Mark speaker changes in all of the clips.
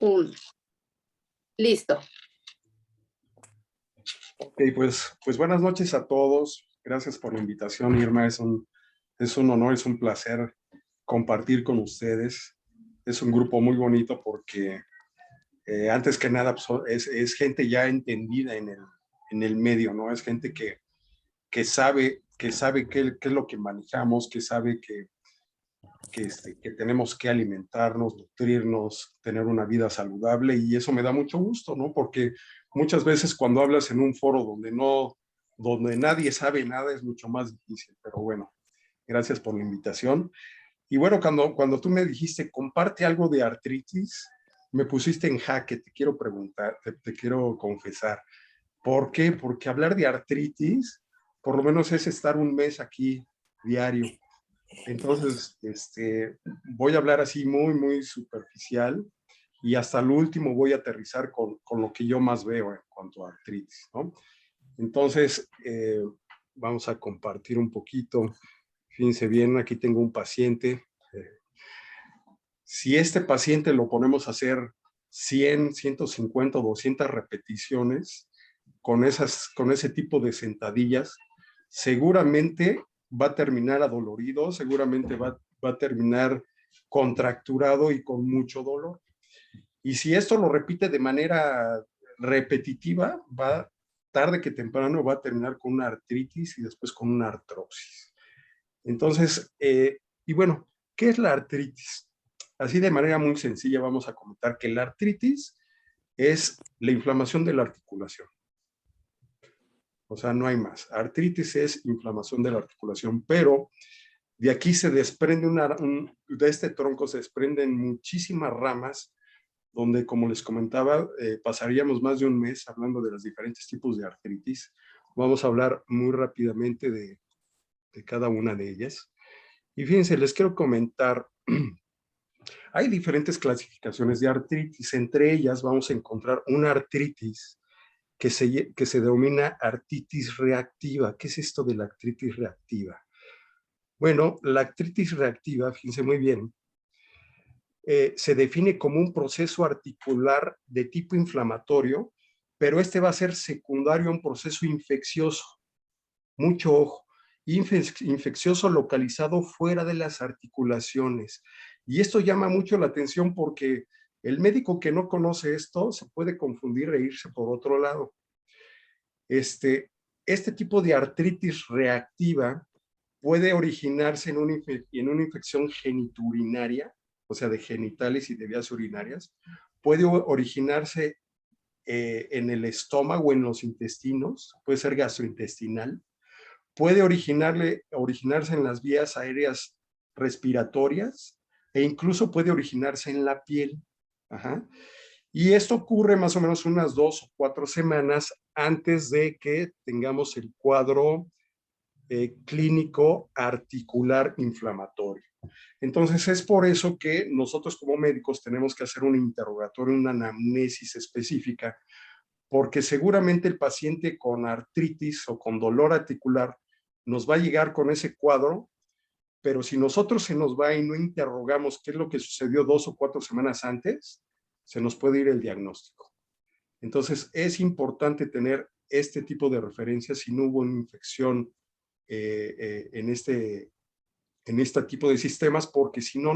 Speaker 1: Uno. Listo.
Speaker 2: Ok, pues buenas noches a todos. Gracias por la invitación, Irma. Es un honor, es un placer compartir con ustedes. Es un grupo muy bonito porque antes que nada pues, es gente ya entendida en el medio, ¿no? Es gente que sabe qué es lo que manejamos, que sabe que tenemos que alimentarnos, nutrirnos, tener una vida saludable, y eso me da mucho gusto, ¿no? Porque muchas veces cuando hablas en un foro donde nadie sabe nada es mucho más difícil, pero bueno, gracias por la invitación. Y bueno, cuando tú me dijiste, comparte algo de artritis, me pusiste en jaque, te quiero preguntar, te quiero confesar. ¿Por qué? Porque hablar de artritis, por lo menos es estar un mes aquí diario. Entonces, voy a hablar así muy superficial y hasta lo último voy a aterrizar con lo que yo más veo en cuanto a artritis, ¿no? Entonces, vamos a compartir un poquito. Fíjense bien, aquí tengo un paciente. Si este paciente lo ponemos a hacer 100, 150 o 200 repeticiones con ese tipo de sentadillas, seguramente va a terminar adolorido, seguramente va a terminar contracturado y con mucho dolor. Y si esto lo repite de manera repetitiva, tarde que temprano va a terminar con una artritis y después con una artrosis. Entonces, y bueno, ¿qué es la artritis? Así de manera muy sencilla vamos a comentar que la artritis es la inflamación de la articulación. O sea, no hay más. Artritis es inflamación de la articulación, pero de aquí se desprende de este tronco se desprenden muchísimas ramas, donde, como les comentaba, pasaríamos más de un mes hablando de los diferentes tipos de artritis. Vamos a hablar muy rápidamente de cada una de ellas. Y fíjense, les quiero comentar, hay diferentes clasificaciones de artritis. Entre ellas vamos a encontrar una artritis que se denomina artritis reactiva. ¿Qué es esto de la artritis reactiva? Bueno, la artritis reactiva, fíjense muy bien, se define como un proceso articular de tipo inflamatorio, pero este va a ser secundario a un proceso infeccioso. Mucho ojo, infeccioso localizado fuera de las articulaciones. Y esto llama mucho la atención porque el médico que no conoce esto se puede confundir e irse por otro lado. Este tipo de artritis reactiva puede originarse en una infección geniturinaria, o sea, de genitales y de vías urinarias. Puede originarse en el estómago, en los intestinos, puede ser gastrointestinal. Puede originarse en las vías aéreas respiratorias e incluso puede originarse en la piel. Ajá. Y esto ocurre más o menos unas 2 o 4 semanas antes de que tengamos el cuadro clínico articular inflamatorio. Entonces es por eso que nosotros como médicos tenemos que hacer un interrogatorio, una anamnesis específica, porque seguramente el paciente con artritis o con dolor articular nos va a llegar con ese cuadro, pero si nosotros se nos va y no interrogamos qué es lo que sucedió 2 o 4 semanas antes, se nos puede ir el diagnóstico. Entonces es importante tener este tipo de referencias si no hubo una infección en este tipo de sistemas, porque si no,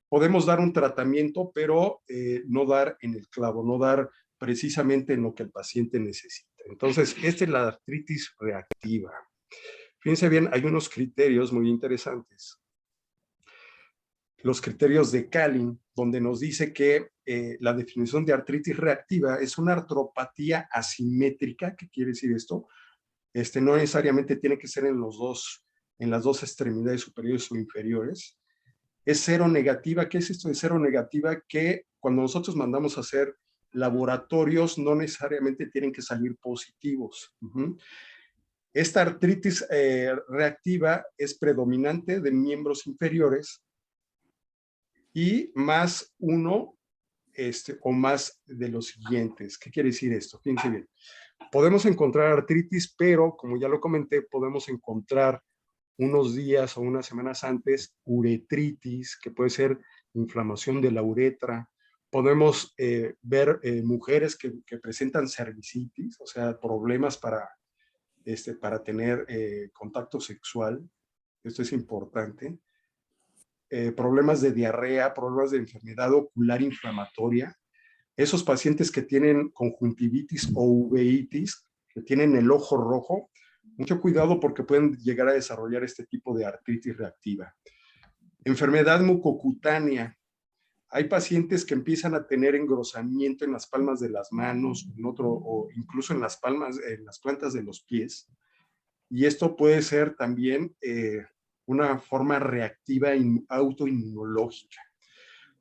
Speaker 2: podemos dar un tratamiento, pero no dar en el clavo, no dar precisamente en lo que el paciente necesita. Entonces, esta es la artritis reactiva. Fíjense bien, hay unos criterios muy interesantes. Los criterios de Kalin, donde nos dice que la definición de artritis reactiva es una artropatía asimétrica. ¿Qué quiere decir esto? No necesariamente tiene que ser en las dos extremidades superiores o inferiores. Es cero negativa. ¿Qué es esto de cero negativa? Que cuando nosotros mandamos a hacer laboratorios no necesariamente tienen que salir positivos. Esta artritis reactiva es predominante de miembros inferiores y más uno o más de los siguientes. ¿Qué quiere decir esto? Fíjense bien. Podemos encontrar artritis, pero como ya lo comenté, podemos encontrar unos días o unas semanas antes uretritis, que puede ser inflamación de la uretra, Podemos ver mujeres que presentan cervicitis, o sea, problemas para tener contacto sexual. Esto es importante. Problemas de diarrea, problemas de enfermedad ocular inflamatoria. Esos pacientes que tienen conjuntivitis o uveitis, que tienen el ojo rojo, mucho cuidado porque pueden llegar a desarrollar este tipo de artritis reactiva. Enfermedad mucocutánea. Hay pacientes que empiezan a tener engrosamiento en las palmas de las manos, o incluso en las plantas de los pies. Y esto puede ser también una forma reactiva autoinmunológica.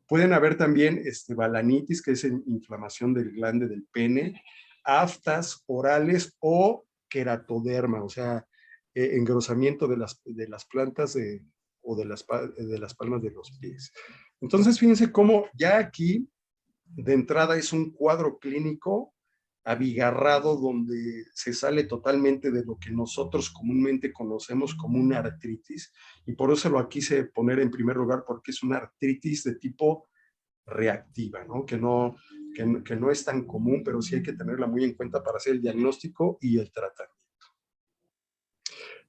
Speaker 2: Pueden haber también balanitis, que es inflamación del glande del pene, aftas orales o queratoderma, o sea, engrosamiento de las plantas o de las palmas de los pies. Entonces, fíjense cómo ya aquí, de entrada, es un cuadro clínico abigarrado donde se sale totalmente de lo que nosotros comúnmente conocemos como una artritis, y por eso lo quise poner en primer lugar, porque es una artritis de tipo reactiva, ¿no? Que no es tan común, pero sí hay que tenerla muy en cuenta para hacer el diagnóstico y el tratamiento.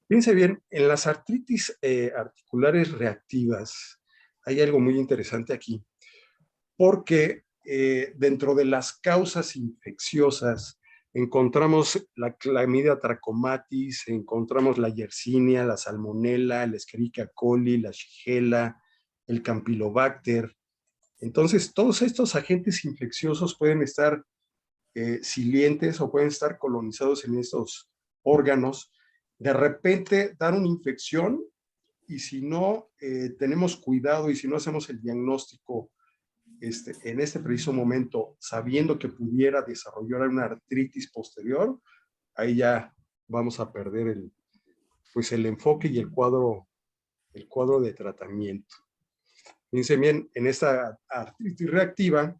Speaker 2: Fíjense bien, en las artritis articulares reactivas hay algo muy interesante aquí, porque dentro de las causas infecciosas encontramos la Clamidia trachomatis, encontramos la Yersinia, la Salmonella, la Escherichia coli, la Shigella, el Campylobacter. Entonces, todos estos agentes infecciosos pueden estar silientes o pueden estar colonizados en estos órganos. De repente dar una infección, y si no tenemos cuidado y si no hacemos el diagnóstico en este preciso momento, sabiendo que pudiera desarrollar una artritis posterior, ahí ya vamos a perder el enfoque y el cuadro de tratamiento. Fíjense bien, en esta artritis reactiva,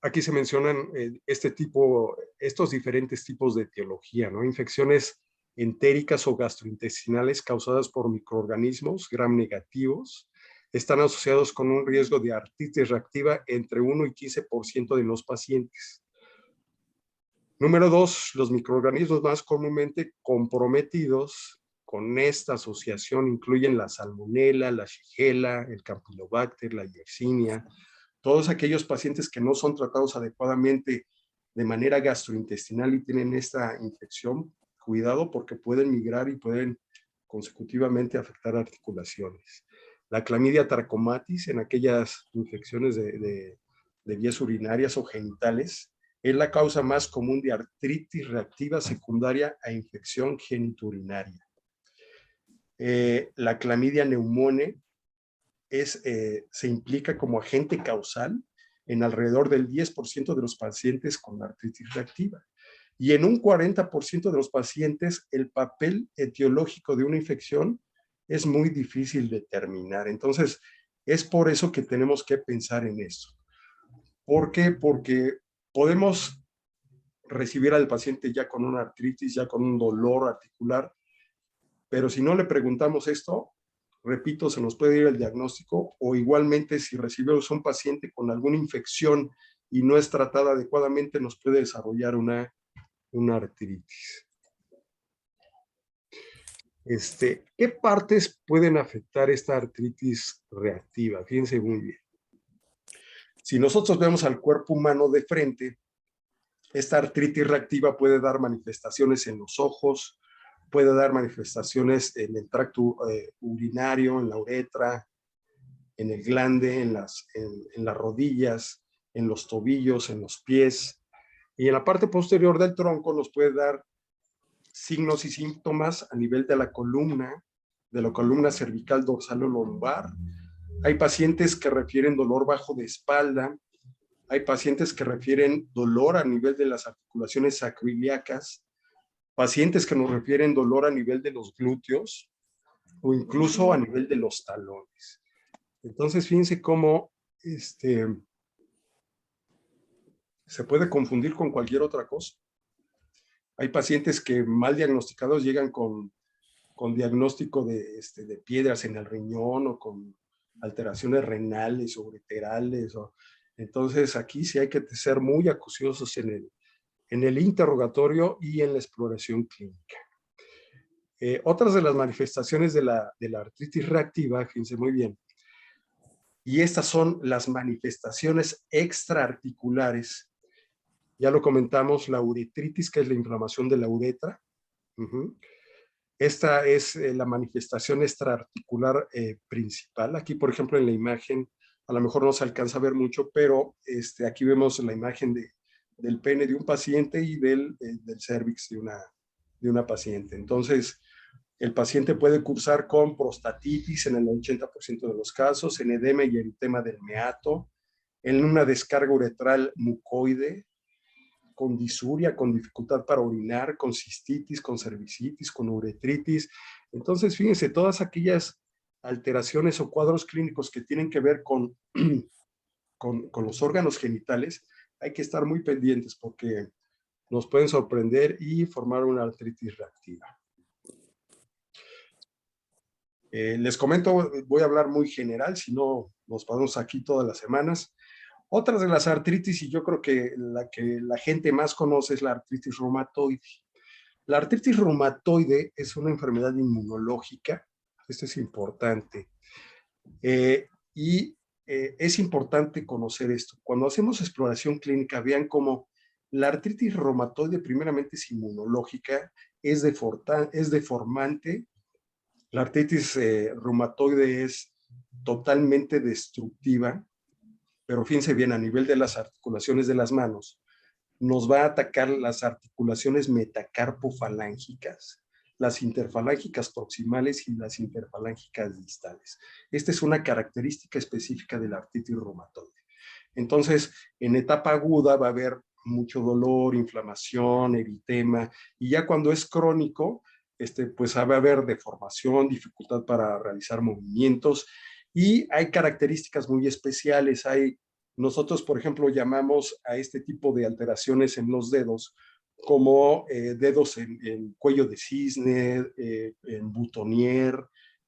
Speaker 2: aquí se mencionan estos diferentes tipos de etiología, ¿no? Infecciones entéricas o gastrointestinales causadas por microorganismos gram negativos están asociados con un riesgo de artritis reactiva entre 1 y 15% de los pacientes. Número 2, los microorganismos más comúnmente comprometidos con esta asociación incluyen la Salmonella, la Shigella, el Campylobacter, la Yersinia. Todos aquellos pacientes que no son tratados adecuadamente de manera gastrointestinal y tienen esta infección, cuidado porque pueden migrar y pueden consecutivamente afectar articulaciones. La Clamidia trachomatis, en aquellas infecciones de vías urinarias o genitales, es la causa más común de artritis reactiva secundaria a infección genitourinaria. La Clamidia pneumoniae se implica como agente causal en alrededor del 10% de los pacientes con artritis reactiva. Y en un 40% de los pacientes, el papel etiológico de una infección es muy difícil de determinar. Entonces, es por eso que tenemos que pensar en esto. ¿Por qué? Porque podemos recibir al paciente ya con una artritis, ya con un dolor articular, pero si no le preguntamos esto, repito, se nos puede ir el diagnóstico, o igualmente si recibimos un paciente con alguna infección y no es tratada adecuadamente, nos puede desarrollar una artritis. ¿Qué partes pueden afectar esta artritis reactiva? Fíjense muy bien. Si nosotros vemos al cuerpo humano de frente, esta artritis reactiva puede dar manifestaciones en los ojos, puede dar manifestaciones en el tracto urinario, en la uretra, en el glande, en las rodillas, en los tobillos, en los pies. Y en la parte posterior del tronco nos puede dar signos y síntomas a nivel de la columna cervical, dorsal o lumbar. Hay pacientes que refieren dolor bajo de espalda. Hay pacientes que refieren dolor a nivel de las articulaciones sacroiliacas, pacientes que nos refieren dolor a nivel de los glúteos o incluso a nivel de los talones. Entonces, fíjense cómo se puede confundir con cualquier otra cosa. Hay pacientes que mal diagnosticados llegan con diagnóstico de piedras en el riñón o con alteraciones renales o ureterales. Entonces aquí sí hay que ser muy acuciosos en el interrogatorio y en la exploración clínica. Otras de las manifestaciones de la artritis reactiva, fíjense muy bien, y estas son las manifestaciones extraarticulares. Ya lo comentamos, la uretritis, que es la inflamación de la uretra. Esta es la manifestación extraarticular principal. Aquí, por ejemplo, en la imagen, a lo mejor no se alcanza a ver mucho, pero aquí vemos la imagen del pene de un paciente y del cérvix de una paciente. Entonces, el paciente puede cursar con prostatitis en el 80% de los casos, en edema y eritema del meato, en una descarga uretral mucoide, con disuria, con dificultad para orinar, con cistitis, con cervicitis, con uretritis. Entonces, fíjense, todas aquellas alteraciones o cuadros clínicos que tienen que ver con los órganos genitales, hay que estar muy pendientes porque nos pueden sorprender y formar una artritis reactiva. Les comento, voy a hablar muy general, si no nos pasamos aquí todas las semanas. Otras de las artritis, y yo creo que la gente más conoce, es la artritis reumatoide. La artritis reumatoide es una enfermedad inmunológica, esto es importante, y es importante conocer esto. Cuando hacemos exploración clínica, vean cómo la artritis reumatoide primeramente es inmunológica, es deformante. La artritis reumatoide es totalmente destructiva, pero fíjense bien, a nivel de las articulaciones de las manos, nos va a atacar las articulaciones metacarpofalángicas, las interfalángicas proximales y las interfalángicas distales. Esta es una característica específica de la artritis reumatoide. Entonces, en etapa aguda va a haber mucho dolor, inflamación, eritema, y ya cuando es crónico, pues va a haber deformación, dificultad para realizar movimientos, y hay características muy especiales. Nosotros, por ejemplo, llamamos a este tipo de alteraciones en los dedos como dedos en cuello de cisne, en boutonniere,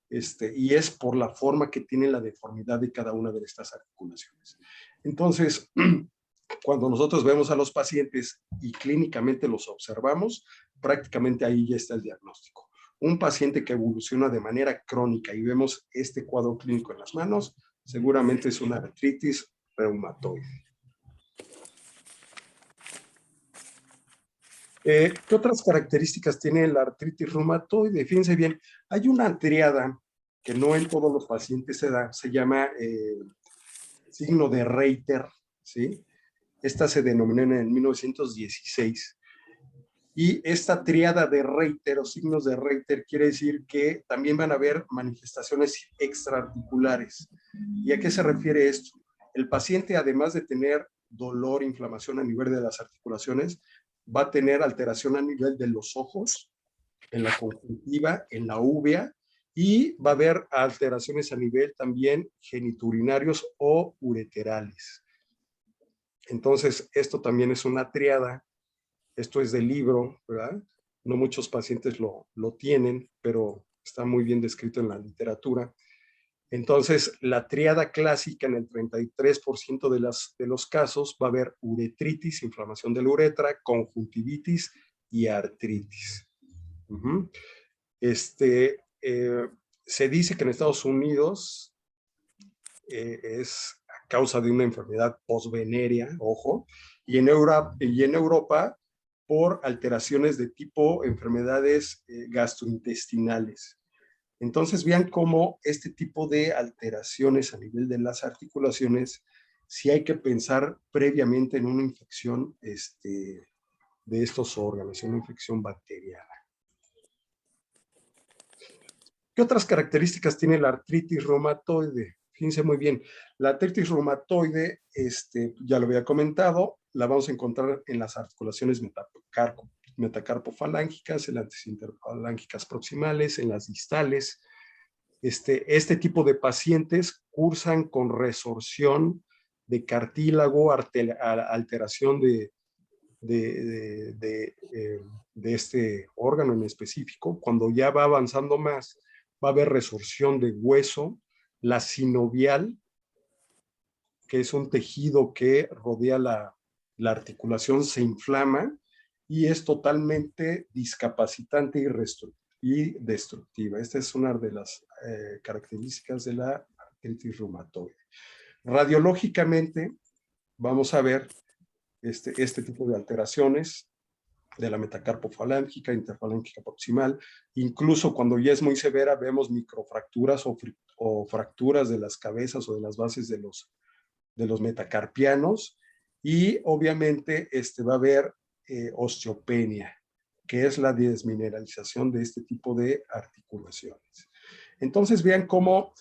Speaker 2: y es por la forma que tiene la deformidad de cada una de estas articulaciones. Entonces, cuando nosotros vemos a los pacientes y clínicamente los observamos, prácticamente ahí ya está el diagnóstico. Un paciente que evoluciona de manera crónica y vemos este cuadro clínico en las manos, seguramente es una artritis reumatoide. ¿Qué otras características tiene la artritis reumatoide? Fíjense bien, hay una triada que no en todos los pacientes se da, se llama signo de Reiter, ¿sí? Esta se denominó en el 1916. Y esta triada de Reiter o signos de Reiter quiere decir que también van a haber manifestaciones extraarticulares. ¿Y a qué se refiere esto? El paciente, además de tener dolor, inflamación a nivel de las articulaciones, va a tener alteración a nivel de los ojos, en la conjuntiva, en la uvea, y va a haber alteraciones a nivel también geniturinarios o ureterales. Entonces, esto también es una triada. Esto es del libro, ¿verdad? No muchos pacientes lo tienen, pero está muy bien descrito en la literatura. Entonces, la triada clásica en el 33% de los casos va a haber uretritis, inflamación de la uretra, conjuntivitis y artritis. Se dice que en Estados Unidos es a causa de una enfermedad postvenérea, ojo, y en Europa por alteraciones de tipo enfermedades gastrointestinales. Entonces vean cómo este tipo de alteraciones a nivel de las articulaciones, sí hay que pensar previamente en una infección de estos órganos, en una infección bacteriana. ¿Qué otras características tiene la artritis reumatoide? Fíjense muy bien, la artritis reumatoide, ya lo había comentado, la vamos a encontrar en las articulaciones metacarpofalángicas, en las interfalángicas proximales, en las distales. Este tipo de pacientes cursan con resorción de cartílago, alteración de este órgano en específico. Cuando ya va avanzando más, va a haber resorción de hueso, la sinovial, que es un tejido que rodea la articulación, se inflama y es totalmente discapacitante y destructiva. Esta es una de las características de la artritis reumatoide. Radiológicamente, vamos a ver este tipo de alteraciones de la metacarpofalángica, interfalángica proximal. Incluso cuando ya es muy severa, vemos microfracturas o fracturas de las cabezas o de las bases de los metacarpianos. Y obviamente va a haber osteopenia, que es la desmineralización de este tipo de articulaciones. Entonces vean cómo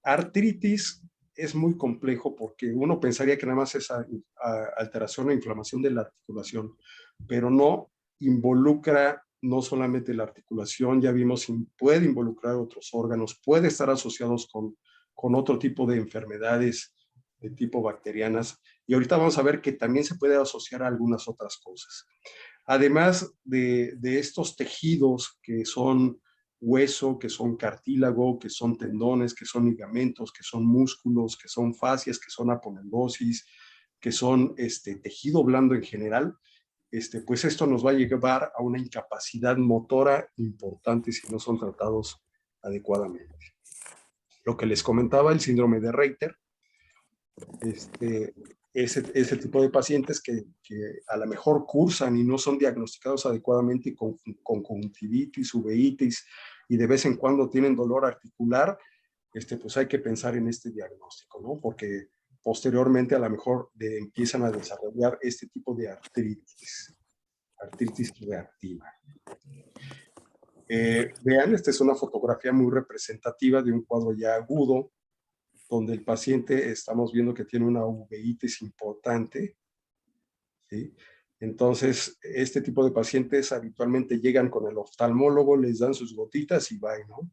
Speaker 2: artritis es muy complejo, porque uno pensaría que nada más es alteración o inflamación de la articulación, pero no involucra no solamente la articulación, ya vimos, puede involucrar otros órganos, puede estar asociados con otro tipo de enfermedades de tipo bacterianas, y ahorita vamos a ver que también se puede asociar a algunas otras cosas. Además de estos tejidos que son hueso, que son cartílago, que son tendones, que son ligamentos, que son músculos, que son fascias, que son aponeurosis, que son tejido blando en general, pues esto nos va a llevar a una incapacidad motora importante si no son tratados adecuadamente. Lo que les comentaba, el síndrome de Reiter, ese tipo de pacientes que a lo mejor cursan y no son diagnosticados adecuadamente con conjuntivitis, uveitis, y de vez en cuando tienen dolor articular, pues hay que pensar en este diagnóstico, ¿no? Porque posteriormente a lo mejor empiezan a desarrollar este tipo de artritis reactiva. Vean, esta es una fotografía muy representativa de un cuadro ya agudo, donde el paciente estamos viendo que tiene una uveitis importante, ¿sí? Entonces, este tipo de pacientes habitualmente llegan con el oftalmólogo, les dan sus gotitas y bye, ¿no?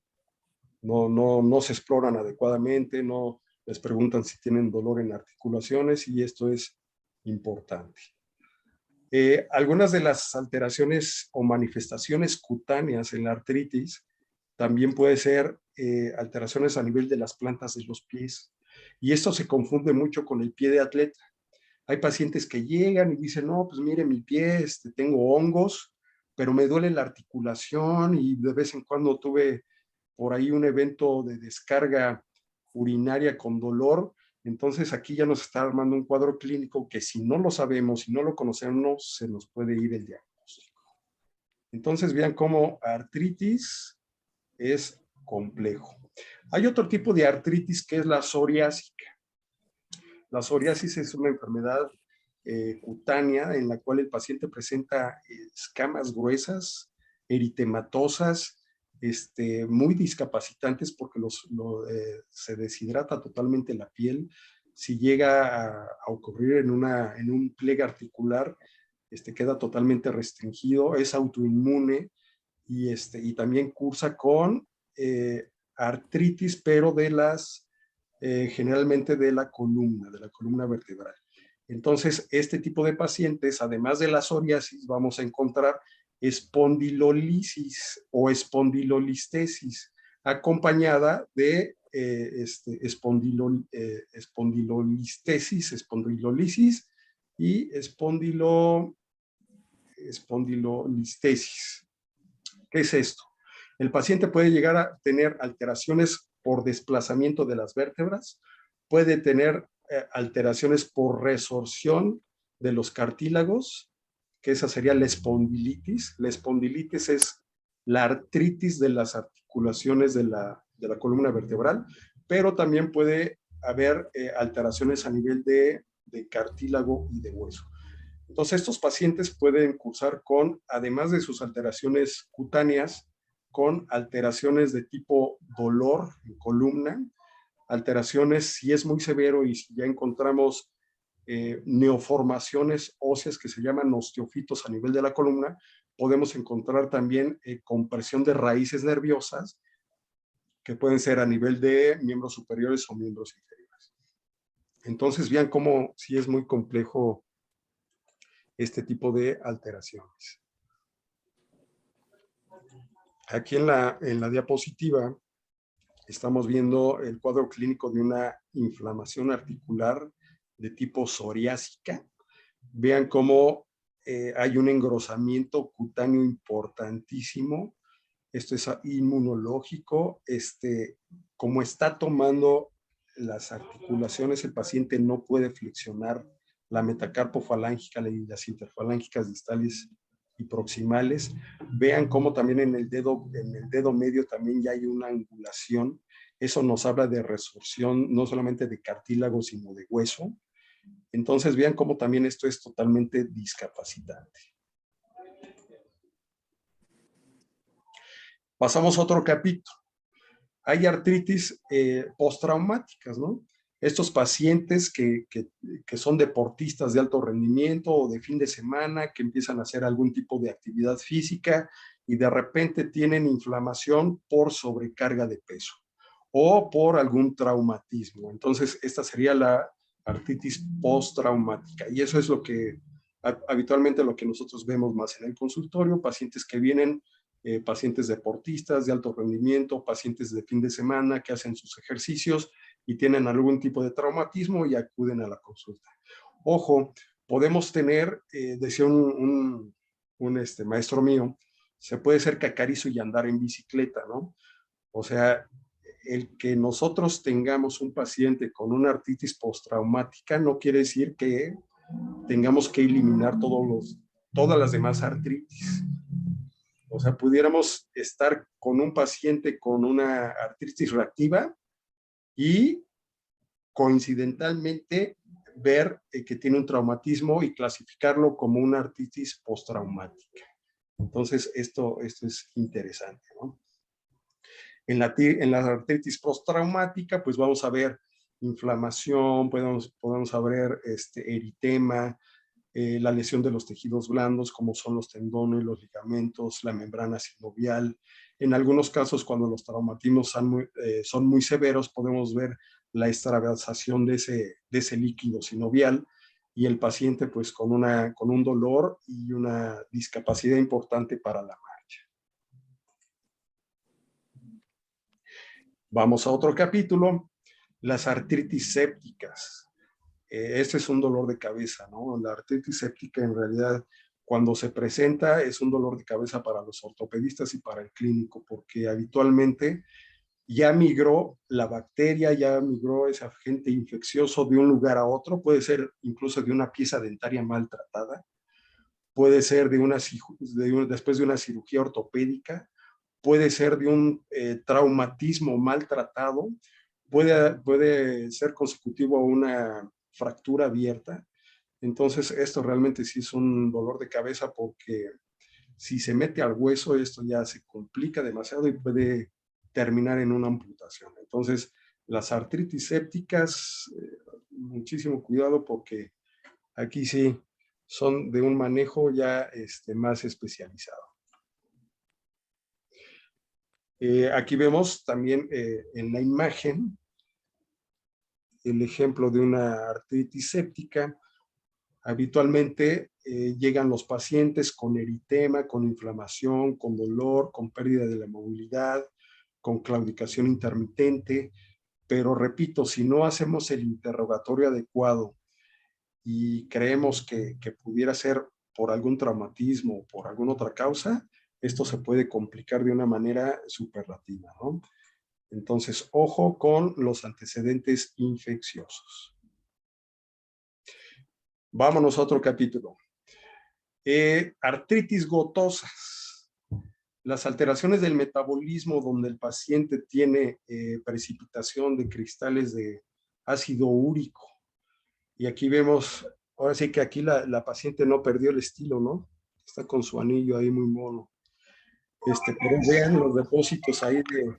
Speaker 2: No se exploran adecuadamente, no les preguntan si tienen dolor en articulaciones, y esto es importante. Algunas de las alteraciones o manifestaciones cutáneas en la artritis también puede ser alteraciones a nivel de las plantas de los pies. Y esto se confunde mucho con el pie de atleta. Hay pacientes que llegan y dicen, no, pues mire mi pie, tengo hongos, pero me duele la articulación y de vez en cuando tuve por ahí un evento de descarga urinaria con dolor. Entonces aquí ya nos está armando un cuadro clínico que si no lo sabemos, si no lo conocemos, se nos puede ir el diagnóstico. Entonces vean cómo artritis es complejo. Hay otro tipo de artritis que es la psoriásica. La psoriasis es una enfermedad cutánea en la cual el paciente presenta escamas gruesas, eritematosas, muy discapacitantes porque se deshidrata totalmente la piel. Si llega a ocurrir en un pliegue articular, queda totalmente restringido, es autoinmune y también cursa con artritis, pero generalmente de la columna vertebral. Entonces, este tipo de pacientes, además de la psoriasis, vamos a encontrar espondilolisis o espondilolistesis, acompañada de espondilolistesis, espondilolisis y espondilolistesis. ¿Qué es esto? El paciente puede llegar a tener alteraciones por desplazamiento de las vértebras, puede tener alteraciones por resorción de los cartílagos, que esa sería la espondilitis. La espondilitis es la artritis de las articulaciones de la columna vertebral, pero también puede haber alteraciones a nivel de cartílago y de hueso. Entonces, estos pacientes pueden cursar además de sus alteraciones cutáneas, con alteraciones de tipo dolor en columna, alteraciones si es muy severo y si ya encontramos neoformaciones óseas que se llaman osteofitos a nivel de la columna, podemos encontrar también compresión de raíces nerviosas que pueden ser a nivel de miembros superiores o miembros inferiores. Entonces, vean cómo sí es muy complejo este tipo de alteraciones. Aquí en la diapositiva Estamos viendo el cuadro clínico de una inflamación articular de tipo psoriásica. Vean cómo hay un engrosamiento cutáneo importantísimo. Esto es inmunológico. Como está tomando las articulaciones, el paciente no puede flexionar la metacarpofalángica y las interfalángicas distales y proximales. Vean cómo también en el dedo medio también ya hay una angulación. Eso nos habla de resorción, no solamente de cartílago, sino de hueso. Entonces vean cómo también esto es totalmente discapacitante. Pasamos a otro capítulo. Hay artritis postraumáticas, ¿no? Estos pacientes que son deportistas de alto rendimiento o de fin de semana, que empiezan a hacer algún tipo de actividad física y de repente tienen inflamación por sobrecarga de peso o por algún traumatismo. Entonces, esta sería la artritis postraumática. Y eso es lo que habitualmente lo que nosotros vemos más en el consultorio, pacientes que vienen, pacientes deportistas de alto rendimiento, pacientes de fin de semana que hacen sus ejercicios y tienen algún tipo de traumatismo y acuden a la consulta. Ojo, podemos tener, decía un maestro mío, se puede ser cacarizo y andar en bicicleta, ¿no? O sea, el que nosotros tengamos un paciente con una artritis postraumática no quiere decir que tengamos que eliminar todas las demás artritis. O sea, pudiéramos estar con un paciente con una artritis reactiva y coincidentalmente ver que tiene un traumatismo y clasificarlo como una artritis postraumática. Entonces, esto es interesante, ¿no? En la artritis postraumática, pues vamos a ver inflamación, podemos ver eritema, la lesión de los tejidos blandos, como son los tendones, los ligamentos, la membrana sinovial. En algunos casos, cuando los traumatismos son muy severos, podemos ver la extravasación de ese líquido sinovial y el paciente pues con un dolor y una discapacidad importante para la marcha. Vamos a otro capítulo, las artritis sépticas. Este es un dolor de cabeza, ¿no? La artritis séptica en realidad cuando se presenta es un dolor de cabeza para los ortopedistas y para el clínico, porque habitualmente ya migró la bacteria, ya migró ese agente infeccioso de un lugar a otro, puede ser incluso de una pieza dentaria maltratada, puede ser después de una cirugía ortopédica, puede ser de un traumatismo maltratado, puede ser consecutivo a una fractura abierta. Entonces, esto realmente sí es un dolor de cabeza porque si se mete al hueso, esto ya se complica demasiado y puede terminar en una amputación. Entonces, las artritis sépticas, muchísimo cuidado porque aquí sí son de un manejo ya más especializado. Aquí vemos también en la imagen el ejemplo de una artritis séptica. Habitualmente llegan los pacientes con eritema, con inflamación, con dolor, con pérdida de la movilidad, con claudicación intermitente, pero repito, si no hacemos el interrogatorio adecuado y creemos que pudiera ser por algún traumatismo o por alguna otra causa, esto se puede complicar de una manera superlativa, ¿no? Entonces, ojo con los antecedentes infecciosos. Vámonos a otro capítulo. Artritis gotosas. Las alteraciones del metabolismo donde el paciente tiene precipitación de cristales de ácido úrico. Y aquí vemos, ahora sí que aquí la paciente no perdió el estilo, ¿no? Está con su anillo ahí muy mono. Pero vean los depósitos ahí de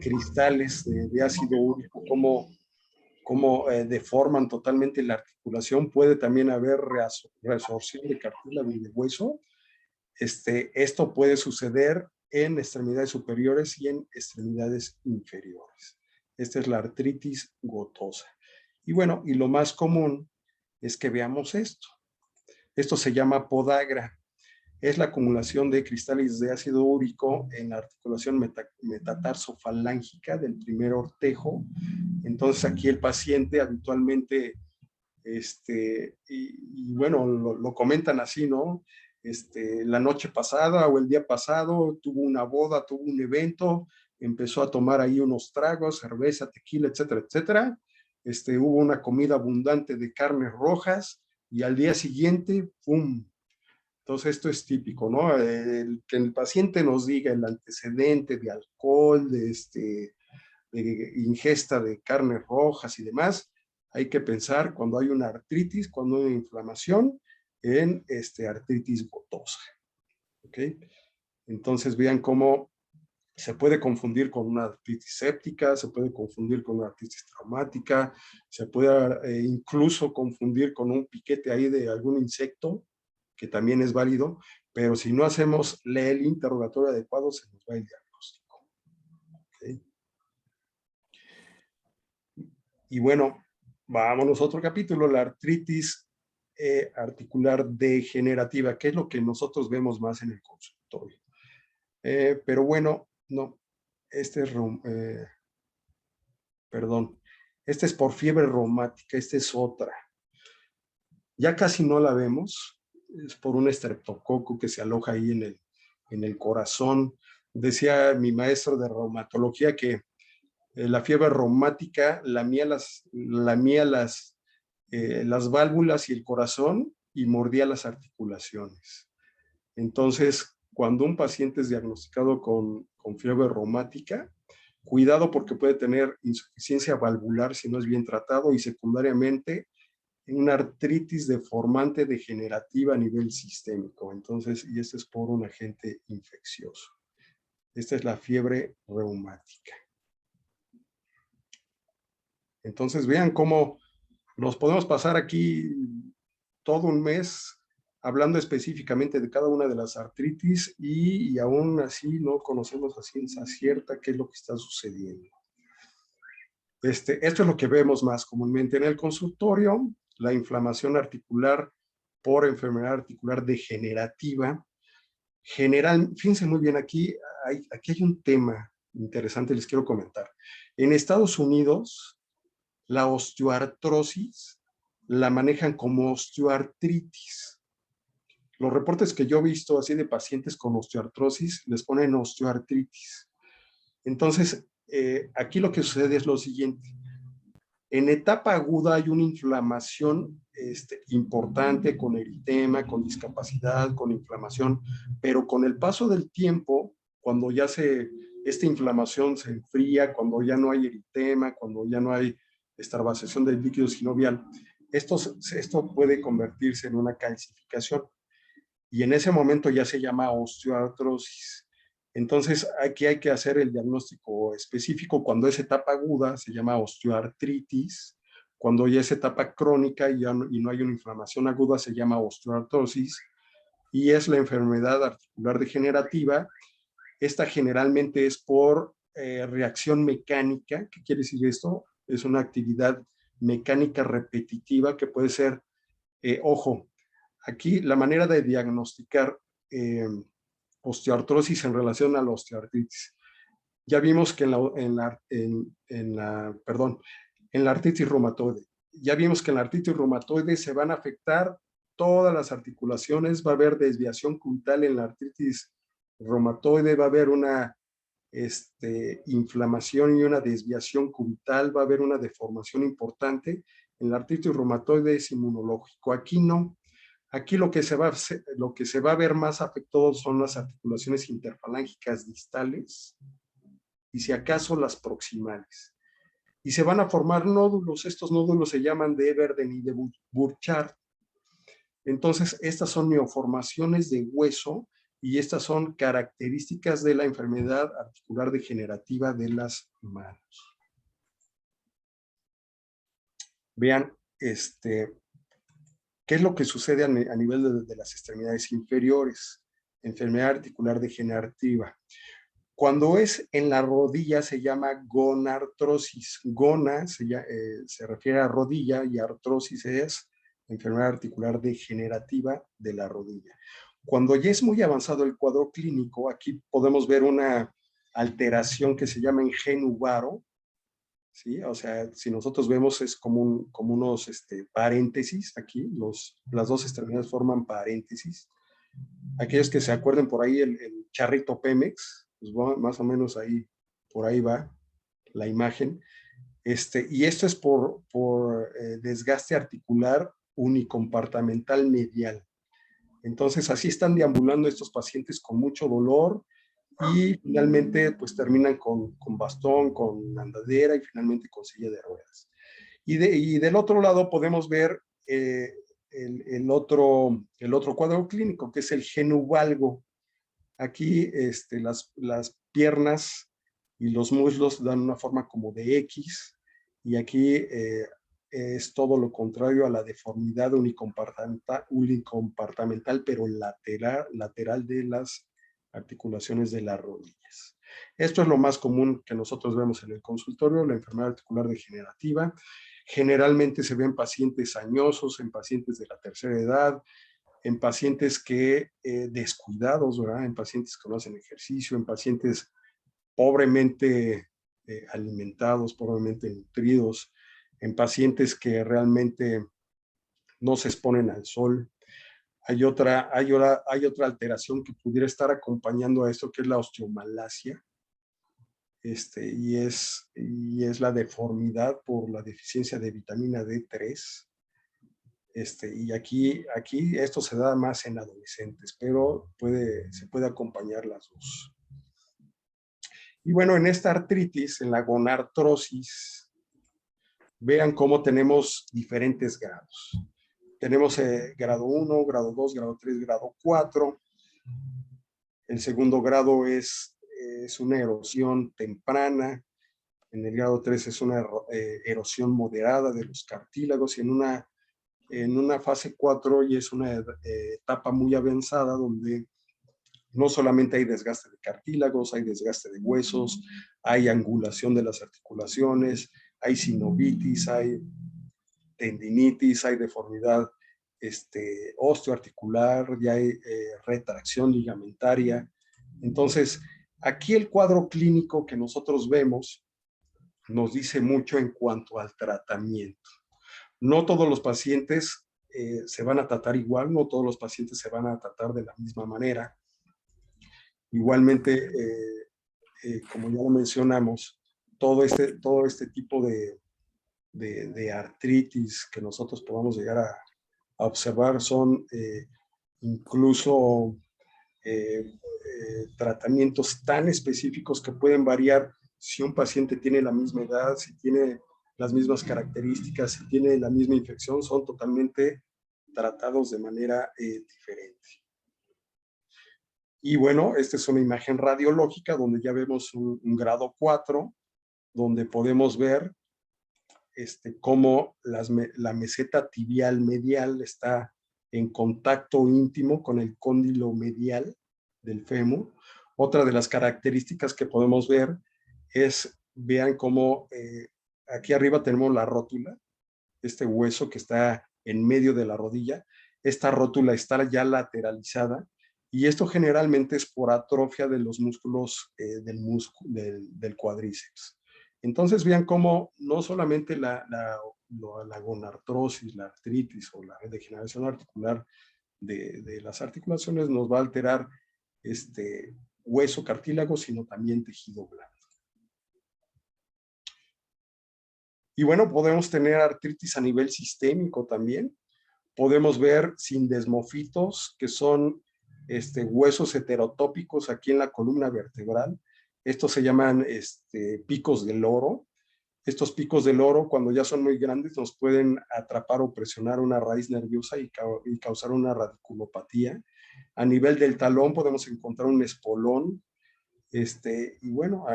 Speaker 2: cristales de ácido úrico, cómo deforman totalmente la articulación. Puede también haber resorción de cartílago y de hueso. Esto puede suceder en extremidades superiores y en extremidades inferiores. Esta es la artritis gotosa. Y bueno, y lo más común es que veamos esto. Esto se llama podagra. es la acumulación de cristales de ácido úrico en la articulación metatarso-falángica del primer ortejo. Entonces aquí el paciente habitualmente, y bueno, lo comentan así, ¿no? La noche pasada o el día pasado tuvo una boda, tuvo un evento, empezó a tomar ahí unos tragos, cerveza, tequila, etcétera, etcétera. Hubo una comida abundante de carnes rojas y al día siguiente, ¡pum! Entonces esto es típico, ¿no? Que el paciente nos diga el antecedente de alcohol, de ingesta de carnes rojas y demás, hay que pensar cuando hay una artritis, cuando hay una inflamación, en artritis gotosa. ¿Ok? Entonces vean cómo se puede confundir con una artritis séptica, se puede confundir con una artritis traumática, se puede incluso confundir con un piquete ahí de algún insecto, que también es válido, pero si no hacemos el interrogatorio adecuado, se nos va el diagnóstico. ¿Okay? Y bueno, vámonos a otro capítulo, la artritis articular degenerativa, que es lo que nosotros vemos más en el consultorio. Pero bueno, no, este es, perdón, este es por fiebre reumática, esta es otra. Ya casi no la vemos, es por un estreptococo que se aloja ahí en el corazón. Decía mi maestro de reumatología que la fiebre reumática lamía las válvulas y el corazón y mordía las articulaciones. Entonces, cuando un paciente es diagnosticado con fiebre reumática, cuidado porque puede tener insuficiencia valvular si no es bien tratado y secundariamente una artritis deformante degenerativa a nivel sistémico. Entonces, y esto es por un agente infeccioso. Esta es la fiebre reumática. Entonces, vean cómo nos podemos pasar aquí todo un mes hablando específicamente de cada una de las artritis y aún así no conocemos a ciencia cierta qué es lo que está sucediendo. Esto es lo que vemos más comúnmente en el consultorio, la inflamación articular por enfermedad articular degenerativa. Fíjense muy bien, aquí hay un tema interesante, les quiero comentar. En Estados Unidos, la osteoartrosis la manejan como osteoartritis. Los reportes que yo he visto así de pacientes con osteoartrosis les ponen osteoartritis. Entonces, aquí lo que sucede es lo siguiente. En etapa aguda hay una inflamación importante con eritema, con discapacidad, con inflamación, pero con el paso del tiempo, cuando ya esta inflamación se enfría, cuando ya no hay eritema, cuando ya no hay extravasación del líquido sinovial, esto puede convertirse en una calcificación y en ese momento ya se llama osteoartrosis. Entonces, aquí hay que hacer el diagnóstico específico. Cuando es etapa aguda, se llama osteoartritis. Cuando ya es etapa crónica y no hay una inflamación aguda, se llama osteoartrosis. Y es la enfermedad articular degenerativa. Esta generalmente es por reacción mecánica. ¿Qué quiere decir esto? Es una actividad mecánica repetitiva que puede ser, ojo, aquí la manera de diagnosticar osteoartrosis en relación a la osteoartritis. Ya vimos que en la artritis reumatoide, ya vimos que en la artritis reumatoide se van a afectar todas las articulaciones, va a haber desviación cubital en la artritis reumatoide, va a haber una inflamación y una desviación cubital, va a haber una deformación importante. En la artritis reumatoide es inmunológico, aquí no. Aquí lo que se va a ver más afectado son las articulaciones interfalángicas distales y si acaso las proximales. Y se van a formar nódulos, estos nódulos se llaman de Everden y de Burchard. Entonces, estas son neoformaciones de hueso y estas son características de la enfermedad articular degenerativa de las manos. Vean, ¿qué es lo que sucede a nivel de las extremidades inferiores? Enfermedad articular degenerativa. Cuando es en la rodilla se llama gonartrosis. Gona se refiere a rodilla y artrosis es enfermedad articular degenerativa de la rodilla. Cuando ya es muy avanzado el cuadro clínico, aquí podemos ver una alteración que se llama ingenuvaro, ¿sí? O sea, si nosotros vemos es como, como unos paréntesis aquí, las dos extremidades forman paréntesis. Aquellos que se acuerden por ahí el charrito Pemex, pues más o menos ahí, por ahí va la imagen. Y esto es por desgaste articular unicompartamental medial. Entonces, así están deambulando estos pacientes con mucho dolor y finalmente pues terminan con bastón, con andadera y finalmente con silla de ruedas. Y del otro lado podemos ver el otro cuadro clínico, que es el genuvalgo. Aquí las piernas y los muslos dan una forma como de X, y aquí es todo lo contrario a la deformidad unicompartamental, pero lateral de las articulaciones de las rodillas. Esto es lo más común que nosotros vemos en el consultorio, la enfermedad articular degenerativa. Generalmente se ven pacientes añosos, en pacientes de la tercera edad, en pacientes que descuidados, ¿verdad? En pacientes que no hacen ejercicio, en pacientes pobremente alimentados, pobremente nutridos, en pacientes que realmente no se exponen al sol. Hay otra alteración que pudiera estar acompañando a esto, que es la osteomalacia, y es la deformidad por la deficiencia de vitamina D3. Y aquí esto se da más en adolescentes, pero se puede acompañar las dos. Y bueno, en esta artritis, en la gonartrosis, vean cómo tenemos diferentes grados. Tenemos grado 1, grado 2, grado 3, grado 4. El segundo grado es una erosión temprana. En el grado 3 es una erosión moderada de los cartílagos, y en una fase 4 y es una etapa muy avanzada donde no solamente hay desgaste de cartílagos, hay desgaste de huesos, hay angulación de las articulaciones, hay sinovitis, hay tendinitis, hay deformidad osteoarticular, ya hay retracción ligamentaria. Entonces, aquí el cuadro clínico que nosotros vemos nos dice mucho en cuanto al tratamiento. No todos los pacientes se van a tratar igual, no todos los pacientes se van a tratar de la misma manera. Igualmente, como ya lo mencionamos, todo este tipo de artritis que nosotros podamos llegar a observar son incluso tratamientos tan específicos que pueden variar si un paciente tiene la misma edad, si tiene las mismas características, si tiene la misma infección, son totalmente tratados de manera diferente. Y bueno, esta es una imagen radiológica donde ya vemos un grado 4, donde podemos ver cómo la meseta tibial medial está en contacto íntimo con el cóndilo medial del fémur. Otra de las características que podemos ver es, vean cómo aquí arriba tenemos la rótula, este hueso que está en medio de la rodilla. Esta rótula está ya lateralizada, y esto generalmente es por atrofia de los músculos del cuádriceps. Entonces vean cómo no solamente la gonartrosis, la artritis o la degeneración articular de las articulaciones nos va a alterar hueso, cartílago, sino también tejido blando. Y bueno, podemos tener artritis a nivel sistémico también. Podemos ver sindesmofitos, que son huesos heterotópicos aquí en la columna vertebral. Estos se llaman picos de loro. Estos picos de loro, cuando ya son muy grandes, nos pueden atrapar o presionar una raíz nerviosa y causar una radiculopatía. A nivel del talón podemos encontrar un espolón. Y bueno,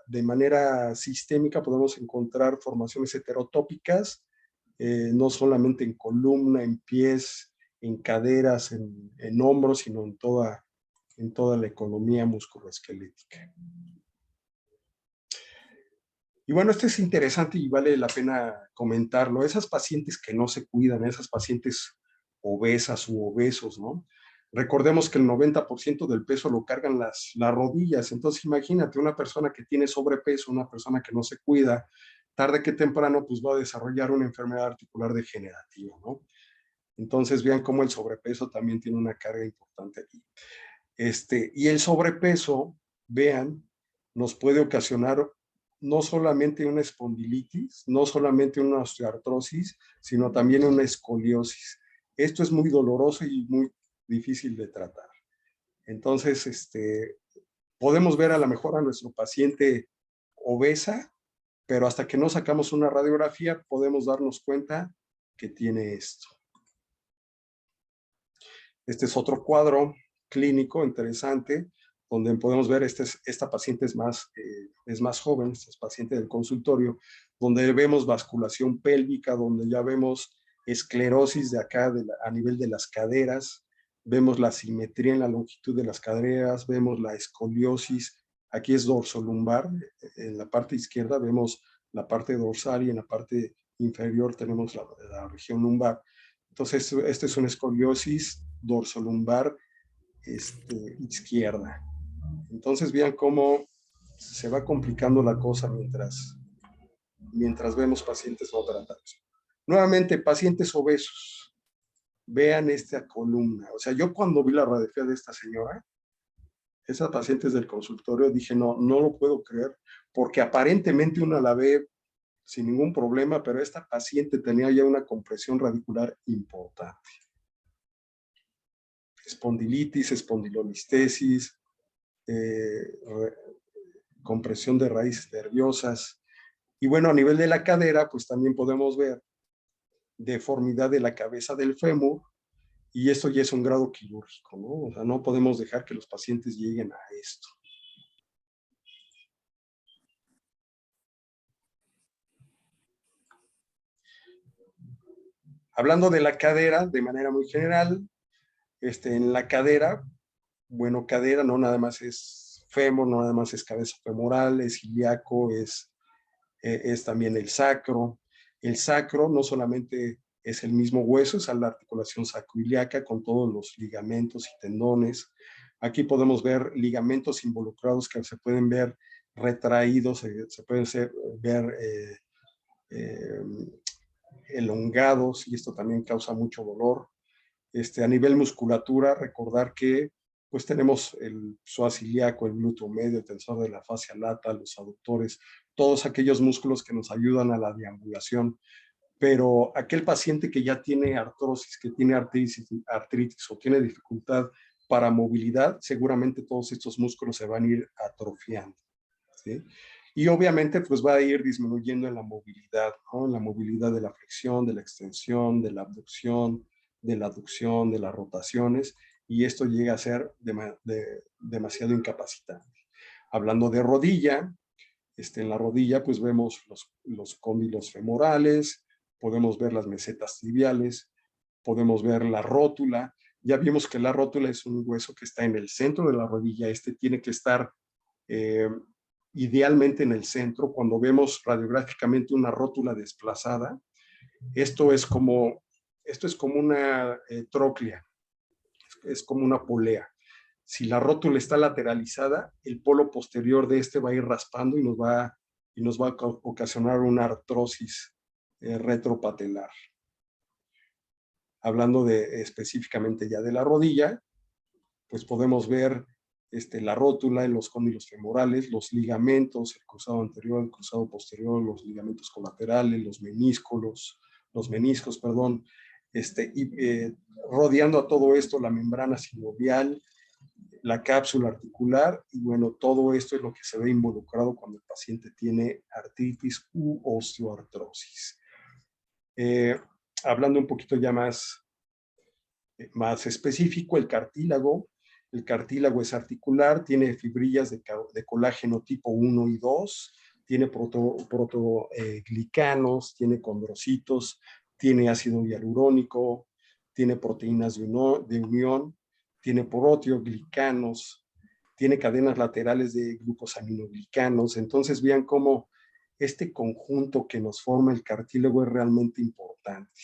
Speaker 2: de manera sistémica podemos encontrar formaciones heterotópicas, no solamente en columna, en pies, en caderas, en hombros, sino en toda la economía musculoesquelética. Y bueno, esto es interesante y vale la pena comentarlo. Esas pacientes que no se cuidan, esas pacientes obesas u obesos, ¿no? Recordemos que el 90% del peso lo cargan las rodillas. Entonces, imagínate una persona que tiene sobrepeso, una persona que no se cuida, tarde que temprano, pues va a desarrollar una enfermedad articular degenerativa, ¿no? Entonces, vean cómo el sobrepeso también tiene una carga importante aquí. Y el sobrepeso, vean, nos puede ocasionar no solamente una espondilitis, no solamente una osteoartrosis, sino también una escoliosis. Esto es muy doloroso y muy difícil de tratar. Entonces, podemos ver a lo mejor a nuestro paciente obesa, pero hasta que no sacamos una radiografía podemos darnos cuenta que tiene esto. Este es otro cuadro clínico interesante, donde podemos ver, esta paciente es más joven, este es paciente del consultorio, donde vemos basculación pélvica, donde ya vemos esclerosis de acá a nivel de las caderas, vemos la simetría en la longitud de las caderas, vemos la escoliosis, aquí es dorsolumbar, en la parte izquierda vemos la parte dorsal y en la parte inferior tenemos la región lumbar. Entonces, esta es una escoliosis dorsolumbar izquierda. Entonces, vean cómo se va complicando la cosa mientras vemos pacientes no tratados. Nuevamente, pacientes obesos. Vean esta columna. O sea, yo cuando vi la radiografía de esta señora, esas pacientes del consultorio, dije, no lo puedo creer, porque aparentemente una la ve sin ningún problema, pero esta paciente tenía ya una compresión radicular importante. Espondilitis, espondilolistesis, compresión de raíces nerviosas. Y bueno, a nivel de la cadera, pues también podemos ver deformidad de la cabeza del fémur, y esto ya es un grado quirúrgico, ¿no? O sea, no podemos dejar que los pacientes lleguen a esto. Hablando de la cadera, de manera muy general, en la cadera, bueno, cadera no nada más es fémur, no nada más es cabeza femoral, es ilíaco, es también el sacro. El sacro no solamente es el mismo hueso, es la articulación sacroiliaca con todos los ligamentos y tendones. Aquí podemos ver ligamentos involucrados que se pueden ver retraídos, se pueden ver eh, elongados, y esto también causa mucho dolor. A nivel musculatura, recordar que pues tenemos el psoas ilíaco, el glúteo medio, el tensor de la fascia lata, los aductores, todos aquellos músculos que nos ayudan a la deambulación. Pero aquel paciente que ya tiene artrosis, que tiene artritis o tiene dificultad para movilidad, seguramente todos estos músculos se van a ir atrofiando, ¿sí? Y obviamente pues va a ir disminuyendo en la movilidad, ¿no? En la movilidad de la flexión, de la extensión, de la abducción, de la aducción, de las rotaciones, y esto llega a ser demasiado incapacitante. Hablando de rodilla, en la rodilla pues vemos los cóndilos femorales, podemos ver las mesetas tibiales, podemos ver la rótula. Ya vimos que la rótula es un hueso que está en el centro de la rodilla, tiene que estar idealmente en el centro. Cuando vemos radiográficamente una rótula desplazada, esto es como una tróclea, es como una polea. Si la rótula está lateralizada, el polo posterior de va a ir raspando y nos va a ocasionar una artrosis retropatelar. Hablando específicamente ya de la rodilla, pues podemos ver la rótula en los cóndilos femorales, los ligamentos, el cruzado anterior, el cruzado posterior, los ligamentos colaterales, los meniscos, perdón, rodeando a todo esto la membrana sinovial, la cápsula articular, y bueno, todo esto es lo que se ve involucrado cuando el paciente tiene artritis u osteoartrosis. Hablando un poquito ya más específico, el cartílago. El cartílago es articular, tiene fibrillas de colágeno tipo 1 y 2, tiene protoglicanos, tiene condrocitos, tiene ácido hialurónico, tiene proteínas de unión, tiene proteoglicanos, tiene cadenas laterales de glucosaminoglicanos. Entonces vean cómo este conjunto que nos forma el cartílago es realmente importante.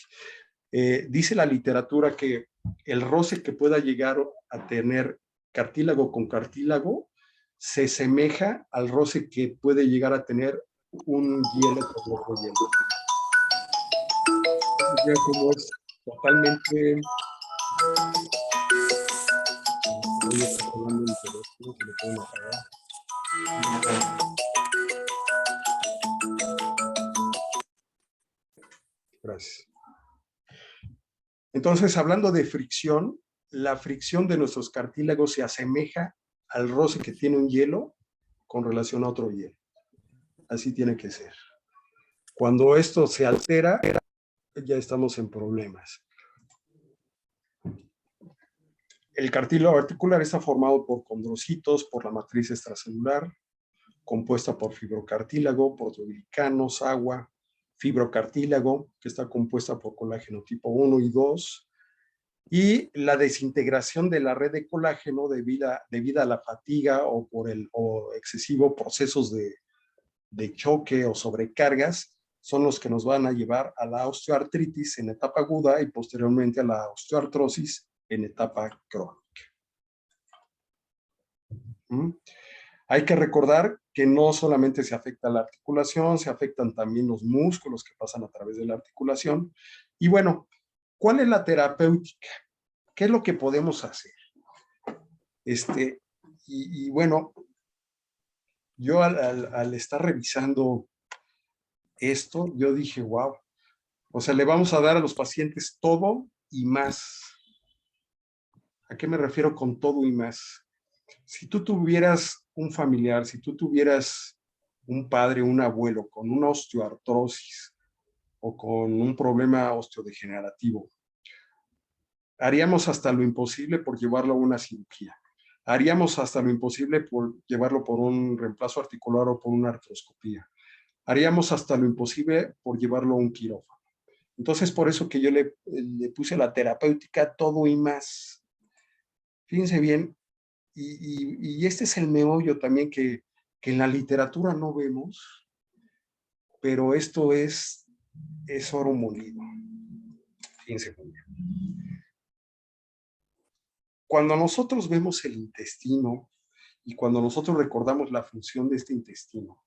Speaker 2: Dice la literatura que el roce que pueda llegar a tener cartílago con cartílago se asemeja al roce que puede llegar a tener un hielo con otro hielo. Ya como es totalmente... Oye, está sonando el teléfono, se lo pueden apagar. Gracias. Entonces, hablando de fricción, la fricción de nuestros cartílagos se asemeja al roce que tiene un hielo con relación a otro hielo. Así tiene que ser. Cuando esto se altera, ya estamos en problemas. El cartílago articular está formado por condrocitos, por la matriz extracelular, compuesta por fibrocartílago, proteoglicanos, agua, fibrocartílago, que está compuesta por colágeno tipo 1 y 2, y la desintegración de la red de colágeno debido a la fatiga o por excesivo procesos de choque o sobrecargas, son los que nos van a llevar a la osteoartritis en etapa aguda y posteriormente a la osteoartrosis en etapa crónica. Hay que recordar que no solamente se afecta la articulación, se afectan también los músculos que pasan a través de la articulación. Y bueno, ¿cuál es la terapéutica? ¿Qué es lo que podemos hacer? Y bueno, yo al estar revisando esto, yo dije, wow, o sea, le vamos a dar a los pacientes todo y más. ¿A qué me refiero con todo y más? Si tú tuvieras un familiar, si tú tuvieras un padre, un abuelo con una osteoartrosis o con un problema osteodegenerativo, haríamos hasta lo imposible por llevarlo a una cirugía. Haríamos hasta lo imposible por llevarlo por un reemplazo articular o por una artroscopía. Haríamos hasta lo imposible por llevarlo a un quirófano. Entonces, por eso que yo le puse la terapéutica todo y más. Fíjense bien, y este es el meollo también que en la literatura no vemos, pero esto es oro molido. Fíjense muy bien. Cuando nosotros vemos el intestino y cuando nosotros recordamos la función de este intestino,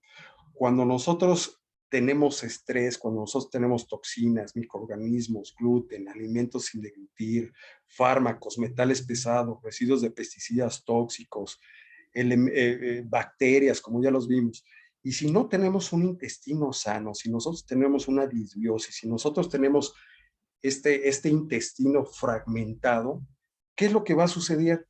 Speaker 2: cuando nosotros tenemos estrés, cuando nosotros tenemos toxinas, microorganismos, gluten, alimentos sin deglutir, fármacos, metales pesados, residuos de pesticidas tóxicos, bacterias, como ya los vimos. Y si no tenemos un intestino sano, si nosotros tenemos una disbiosis, si nosotros tenemos este intestino fragmentado, ¿qué es lo que va a suceder?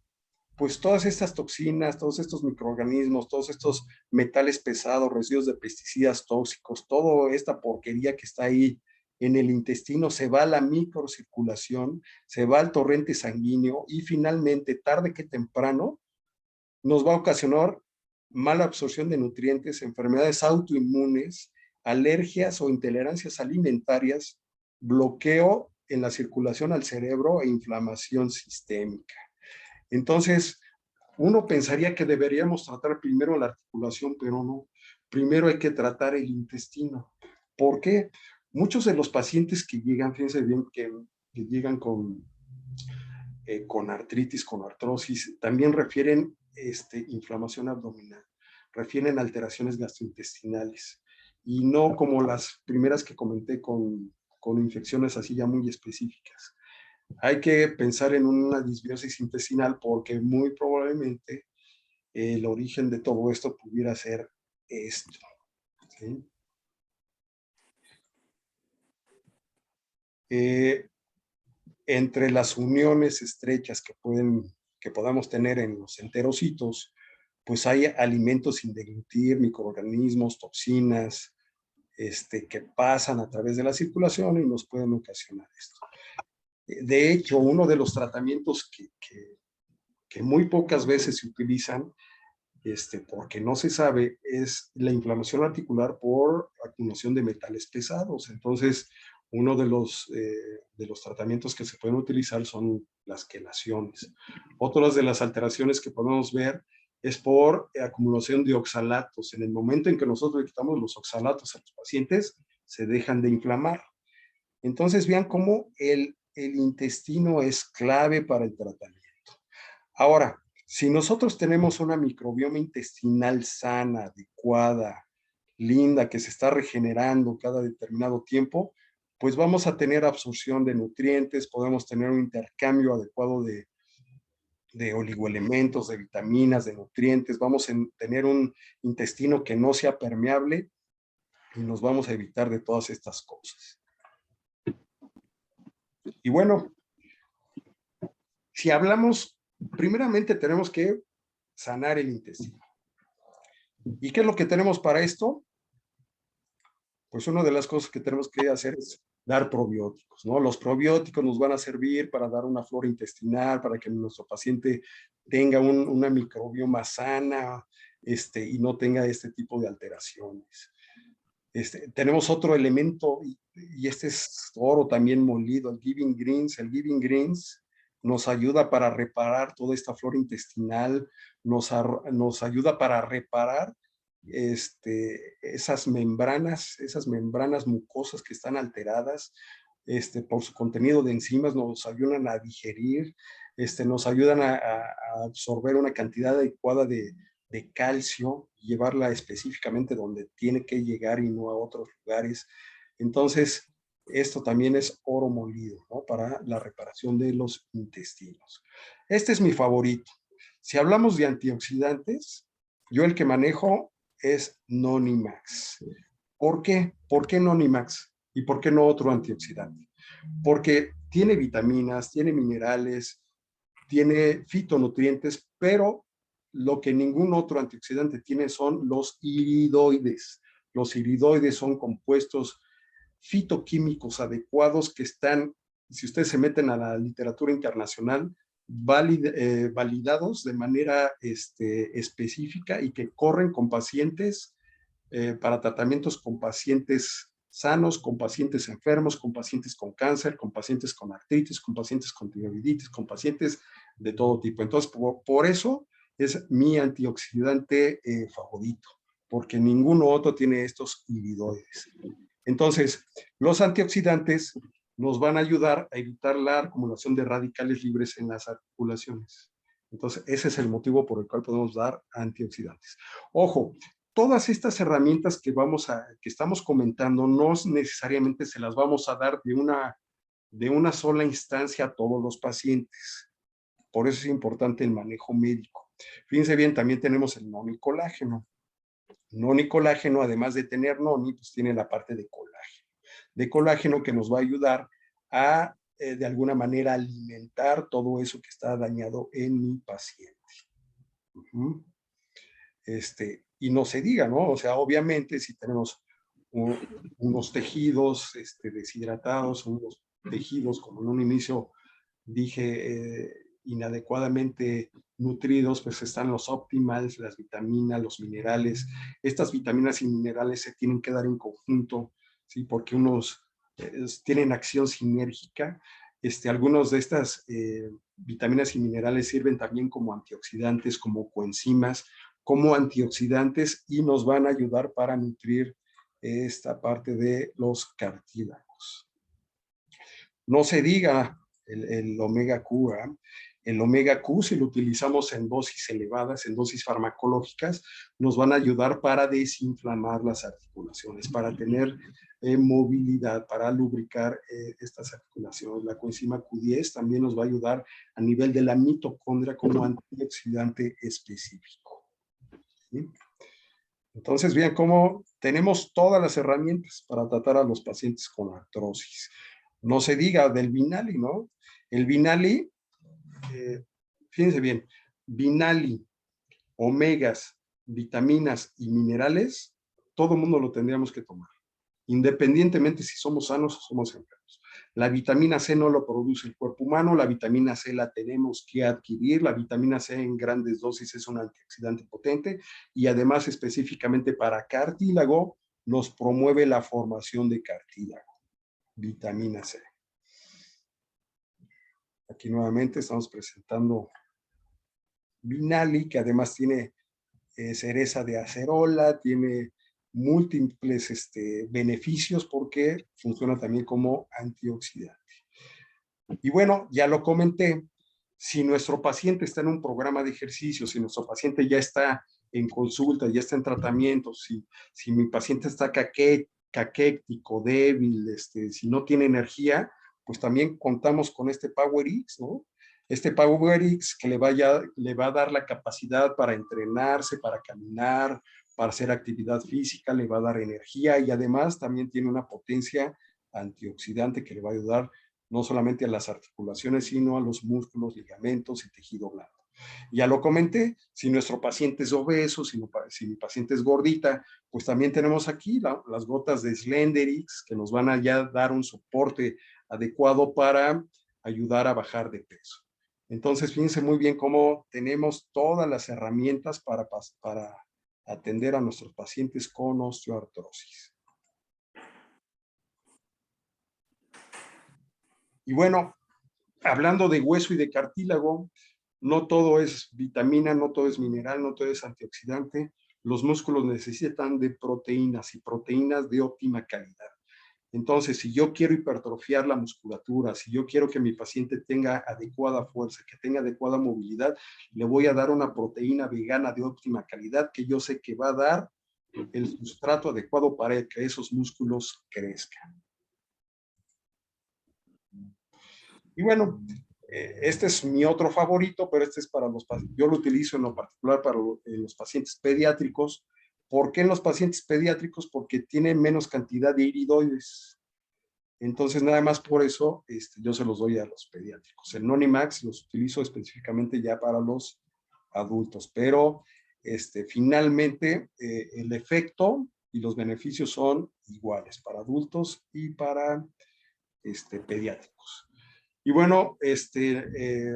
Speaker 2: Pues todas estas toxinas, todos estos microorganismos, todos estos metales pesados, residuos de pesticidas tóxicos, toda esta porquería que está ahí en el intestino se va a la microcirculación, se va al torrente sanguíneo y finalmente, tarde que temprano, nos va a ocasionar mala absorción de nutrientes, enfermedades autoinmunes, alergias o intolerancias alimentarias, bloqueo en la circulación al cerebro e inflamación sistémica. Entonces, uno pensaría que deberíamos tratar primero la articulación, pero no. Primero hay que tratar el intestino. ¿Por qué? Muchos de los pacientes que llegan, fíjense bien, que llegan con artritis, con artrosis, también refieren inflamación abdominal, refieren alteraciones gastrointestinales y no como las primeras que comenté con infecciones así ya muy específicas. Hay que pensar en una disbiosis intestinal porque muy probablemente el origen de todo esto pudiera ser esto. ¿Sí? Entre las uniones estrechas que podamos tener en los enterocitos, pues hay alimentos sin deglutir, microorganismos, toxinas, que pasan a través de la circulación y nos pueden ocasionar esto. De hecho, uno de los tratamientos que muy pocas veces se utilizan, porque no se sabe, es la inflamación articular por acumulación de metales pesados. Entonces, uno de los tratamientos que se pueden utilizar son las quelaciones. Otras de las alteraciones que podemos ver es por acumulación de oxalatos. En el momento en que nosotros le quitamos los oxalatos a los pacientes, se dejan de inflamar. Entonces, vean cómo el el intestino es clave para el tratamiento. Ahora, si nosotros tenemos una microbioma intestinal sana, adecuada, linda, que se está regenerando cada determinado tiempo, pues vamos a tener absorción de nutrientes, podemos tener un intercambio adecuado de oligoelementos, de vitaminas, de nutrientes, vamos a tener un intestino que no sea permeable y nos vamos a evitar de todas estas cosas. Y bueno, si hablamos, primeramente tenemos que sanar el intestino. ¿Y qué es lo que tenemos para esto? Pues una de las cosas que tenemos que hacer es dar probióticos, ¿no? Los probióticos nos van a servir para dar una flora intestinal, para que nuestro paciente tenga una microbioma sana, y no tenga este tipo de alteraciones. Tenemos otro elemento, y este es oro también molido, el Giving Greens. El Giving Greens nos ayuda para reparar toda esta flora intestinal, nos ayuda para reparar esas membranas mucosas que están alteradas, por su contenido de enzimas, nos ayudan a digerir, nos ayudan a absorber una cantidad adecuada de calcio, llevarla específicamente donde tiene que llegar y no a otros lugares. Entonces, esto también es oro molido, ¿no? Para la reparación de los intestinos. Este es mi favorito. Si hablamos de antioxidantes, yo el que manejo es Nonimax. ¿Por qué? ¿Por qué Nonimax? ¿Y por qué no otro antioxidante? Porque tiene vitaminas, tiene minerales, tiene fitonutrientes, pero lo que ningún otro antioxidante tiene son los iridoides. Los iridoides son compuestos fitoquímicos adecuados que están, si ustedes se meten a la literatura internacional, validados de manera específica y que corren con pacientes para tratamientos con pacientes sanos, con pacientes enfermos, con pacientes con cáncer, con pacientes con artritis, con pacientes con tiroiditis, con pacientes de todo tipo. Entonces, por eso es mi antioxidante favorito, porque ninguno otro tiene estos iridoides. Entonces, los antioxidantes nos van a ayudar a evitar la acumulación de radicales libres en las articulaciones. Entonces, ese es el motivo por el cual podemos dar antioxidantes. Ojo, todas estas herramientas que estamos comentando, no necesariamente se las vamos a dar de una sola instancia a todos los pacientes. Por eso es importante el manejo médico. Fíjense bien, también tenemos el nonicolágeno. Nonicolágeno, además de tener noni, pues tiene la parte de colágeno que nos va a ayudar a, de alguna manera, alimentar todo eso que está dañado en mi paciente. Uh-huh. Y no se diga, ¿no? O sea, obviamente si tenemos unos tejidos deshidratados, unos tejidos, como en un inicio dije, inadecuadamente nutridos, pues están los optimals, las vitaminas, los minerales. Estas vitaminas y minerales se tienen que dar en conjunto, ¿sí? Porque unos tienen acción sinérgica. Algunos de estas vitaminas y minerales sirven también como antioxidantes, como coenzimas, como antioxidantes y nos van a ayudar para nutrir esta parte de los cartílagos. No se diga el omega Q. El omega Q, si lo utilizamos en dosis elevadas, en dosis farmacológicas, nos van a ayudar para desinflamar las articulaciones, para tener movilidad, para lubricar estas articulaciones. La coenzima Q10 también nos va a ayudar a nivel de la mitocondria como antioxidante específico. ¿Sí? Entonces, vean cómo tenemos todas las herramientas para tratar a los pacientes con artrosis. No se diga del Vinali, ¿no? El Vinali, fíjense bien, Vinali, omegas, vitaminas y minerales, todo el mundo lo tendríamos que tomar, independientemente si somos sanos o somos enfermos. La vitamina C no lo produce el cuerpo humano, la vitamina C la tenemos que adquirir, la vitamina C en grandes dosis es un antioxidante potente y además específicamente para cartílago nos promueve la formación de cartílago. Vitamina C. Aquí nuevamente estamos presentando Vinali, que además tiene cereza de acerola, tiene múltiples beneficios porque funciona también como antioxidante. Y bueno, ya lo comenté, si nuestro paciente está en un programa de ejercicio, si nuestro paciente ya está en consulta, ya está en tratamiento, si mi paciente está caquético, débil, si no tiene energía, pues también contamos con este PowerX, ¿no? Este PowerX que le va a dar la capacidad para entrenarse, para caminar, para hacer actividad física, le va a dar energía y además también tiene una potencia antioxidante que le va a ayudar no solamente a las articulaciones, sino a los músculos, ligamentos y tejido blando. Ya lo comenté, si nuestro paciente es obeso, si mi paciente es gordita, pues también tenemos aquí las gotas de Slenderix que nos van a ya dar un soporte adecuado para ayudar a bajar de peso. Entonces, fíjense muy bien cómo tenemos todas las herramientas para atender a nuestros pacientes con osteoartrosis. Y bueno, hablando de hueso y de cartílago, no todo es vitamina, no todo es mineral, no todo es antioxidante. Los músculos necesitan de proteínas y proteínas de óptima calidad. Entonces, si yo quiero hipertrofiar la musculatura, si yo quiero que mi paciente tenga adecuada fuerza, que tenga adecuada movilidad, le voy a dar una proteína vegana de óptima calidad que yo sé que va a dar el sustrato adecuado para que esos músculos crezcan. Y bueno, este es mi otro favorito, pero este es para los pacientes. Yo lo utilizo en lo particular para los pacientes pediátricos. ¿Por qué en los pacientes pediátricos? Porque tienen menos cantidad de iridoides. Entonces, nada más por eso yo se los doy a los pediátricos. El Nonimax los utilizo específicamente ya para los adultos, pero finalmente el efecto y los beneficios son iguales para adultos y para pediátricos. Y bueno,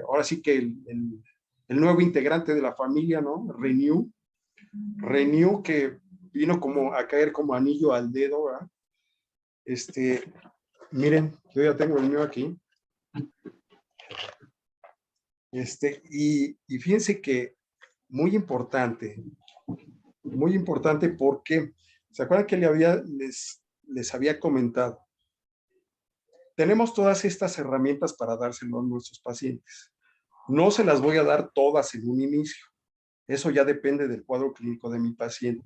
Speaker 2: ahora sí que el nuevo integrante de la familia, ¿no? Renew que vino como a caer como anillo al dedo, ¿verdad? Miren, yo ya tengo el mío aquí. Y fíjense que muy importante porque, ¿se acuerdan que les había comentado? Tenemos todas estas herramientas para dárselo a nuestros pacientes. No se las voy a dar todas en un inicio. Eso ya depende del cuadro clínico de mi paciente.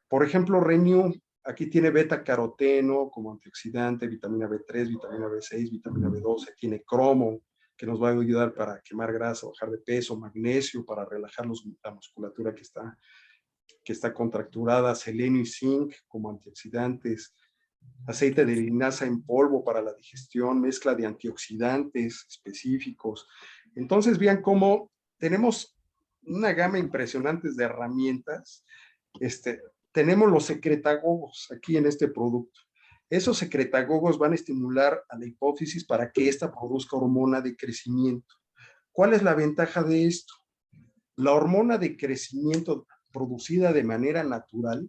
Speaker 2: Por ejemplo, Renew, aquí tiene beta-caroteno como antioxidante, vitamina B3, vitamina B6, vitamina B12, tiene cromo, que nos va a ayudar para quemar grasa, bajar de peso, magnesio, para relajar la musculatura que está contracturada, selenio y zinc como antioxidantes, aceite de linaza en polvo para la digestión, mezcla de antioxidantes específicos. Entonces, vean cómo tenemos una gama impresionante de herramientas. Tenemos los secretagogos aquí en este producto. Esos secretagogos van a estimular a la hipófisis para que ésta produzca hormona de crecimiento. ¿Cuál es la ventaja de esto? La hormona de crecimiento producida de manera natural,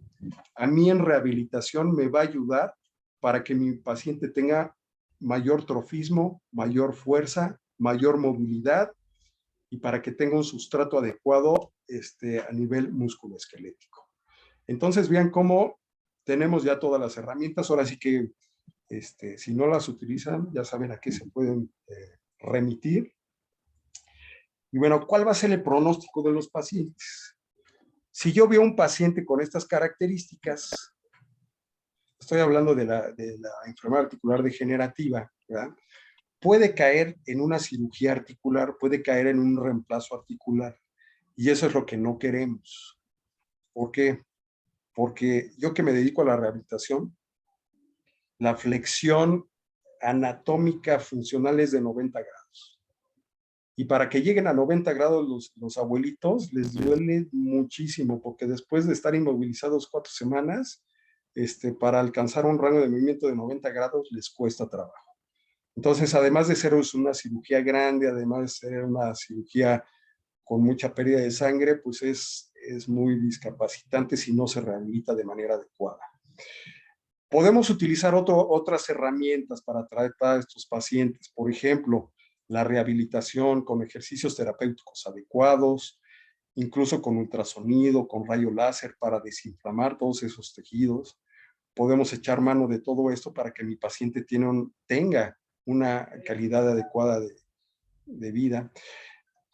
Speaker 2: a mí en rehabilitación me va a ayudar para que mi paciente tenga mayor trofismo, mayor fuerza, mayor movilidad y para que tenga un sustrato adecuado a nivel musculoesquelético. Entonces, vean cómo tenemos ya todas las herramientas. Ahora sí que si no las utilizan, ya saben a qué se pueden remitir. Y bueno, ¿cuál va a ser el pronóstico de los pacientes? Si yo veo un paciente con estas características, estoy hablando de la enfermedad articular degenerativa, ¿verdad? Puede caer en una cirugía articular, puede caer en un reemplazo articular. Y eso es lo que no queremos. ¿Por qué? Porque yo que me dedico a la rehabilitación, la flexión anatómica funcional es de 90 grados. Y para que lleguen a 90 grados los abuelitos les duele muchísimo, porque después de estar inmovilizados 4 semanas, para alcanzar un rango de movimiento de 90 grados les cuesta trabajo. Entonces, además de ser una cirugía grande, además de ser una cirugía con mucha pérdida de sangre, pues es muy discapacitante si no se rehabilita de manera adecuada. Podemos utilizar otras herramientas para tratar a estos pacientes, por ejemplo, la rehabilitación con ejercicios terapéuticos adecuados, incluso con ultrasonido, con rayo láser para desinflamar todos esos tejidos. Podemos echar mano de todo esto para que mi paciente tenga una calidad adecuada de vida.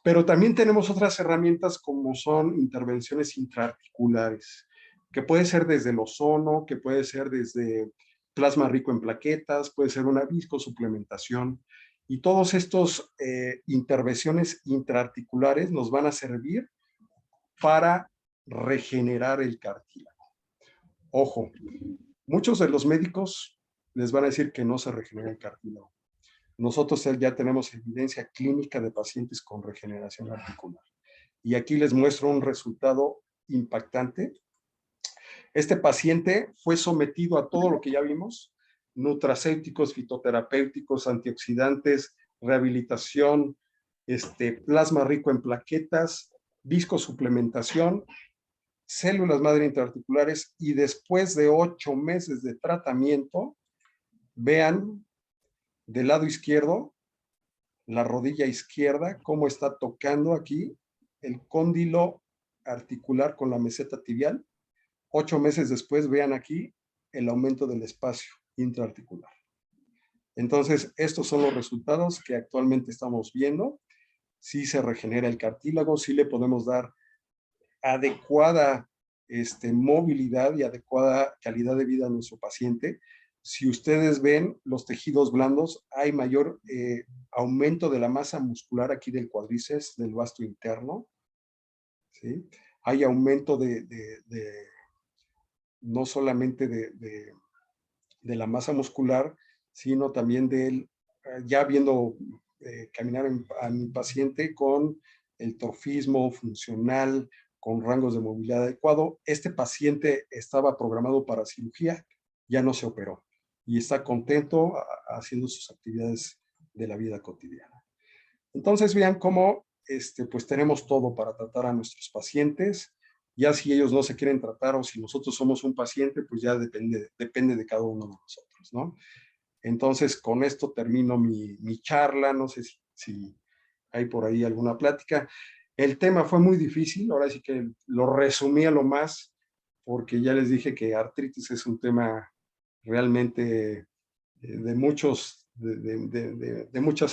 Speaker 2: Pero también tenemos otras herramientas como son intervenciones intraarticulares, que puede ser desde el ozono, que puede ser desde plasma rico en plaquetas, puede ser una viscosuplementación. Y todas estas intervenciones intraarticulares nos van a servir para regenerar el cartílago. Ojo, muchos de los médicos les van a decir que no se regenera el cartílago. Nosotros ya tenemos evidencia clínica de pacientes con regeneración articular. Y aquí les muestro un resultado impactante. Este paciente fue sometido a todo lo que ya vimos: nutracéuticos, fitoterapéuticos, antioxidantes, rehabilitación, plasma rico en plaquetas, viscosuplementación, células madre intraarticulares, y después de 8 meses de tratamiento, vean del lado izquierdo, la rodilla izquierda, cómo está tocando aquí el cóndilo articular con la meseta tibial. 8 meses después, vean aquí el aumento del espacio intraarticular. Entonces, estos son los resultados que actualmente estamos viendo. Sí se regenera el cartílago, sí le podemos dar adecuada movilidad y adecuada calidad de vida a nuestro paciente. Si ustedes ven los tejidos blandos, hay mayor aumento de la masa muscular aquí del cuádriceps, del vasto interno, ¿sí? Hay aumento no solamente de la masa muscular, sino también ya viendo caminar a mi paciente con el trofismo funcional, con rangos de movilidad adecuado. Este paciente estaba programado para cirugía, ya no se operó y está contento haciendo sus actividades de la vida cotidiana. Entonces vean cómo pues tenemos todo para tratar a nuestros pacientes. Ya si ellos no se quieren tratar o si nosotros somos un paciente, pues ya depende de cada uno de nosotros, ¿no? Entonces, con esto termino mi charla. No sé si hay por ahí alguna plática. El tema fue muy difícil, ahora sí que lo resumí a lo más, porque ya les dije que artritis es un tema realmente de muchas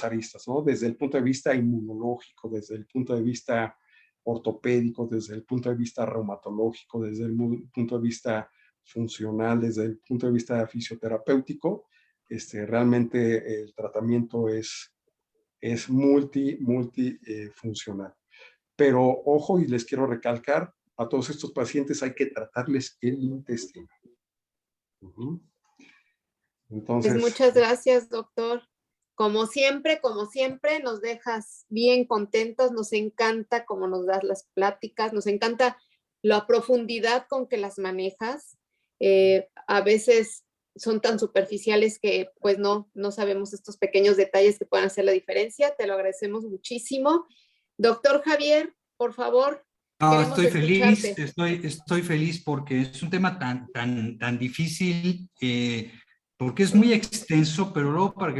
Speaker 2: aristas, ¿no? Desde el punto de vista inmunológico, desde el punto de vista ortopédico, desde el punto de vista reumatológico, desde el punto de vista funcional, desde el punto de vista fisioterapéutico. Realmente el tratamiento es multifuncional. Pero ojo, y les quiero recalcar, a todos estos pacientes hay que tratarles el intestino. Entonces,
Speaker 1: Pues muchas gracias, doctor. Como siempre, nos dejas bien contentos. Nos encanta cómo nos das las pláticas, nos encanta la profundidad con que las manejas. A veces son tan superficiales que pues no sabemos estos pequeños detalles que pueden hacer la diferencia. Te lo agradecemos muchísimo. Doctor Javier, por favor.
Speaker 3: No,
Speaker 1: Queremos
Speaker 3: estoy feliz,
Speaker 1: escucharte.
Speaker 3: estoy feliz porque es un tema tan difícil, porque es muy extenso, pero luego para que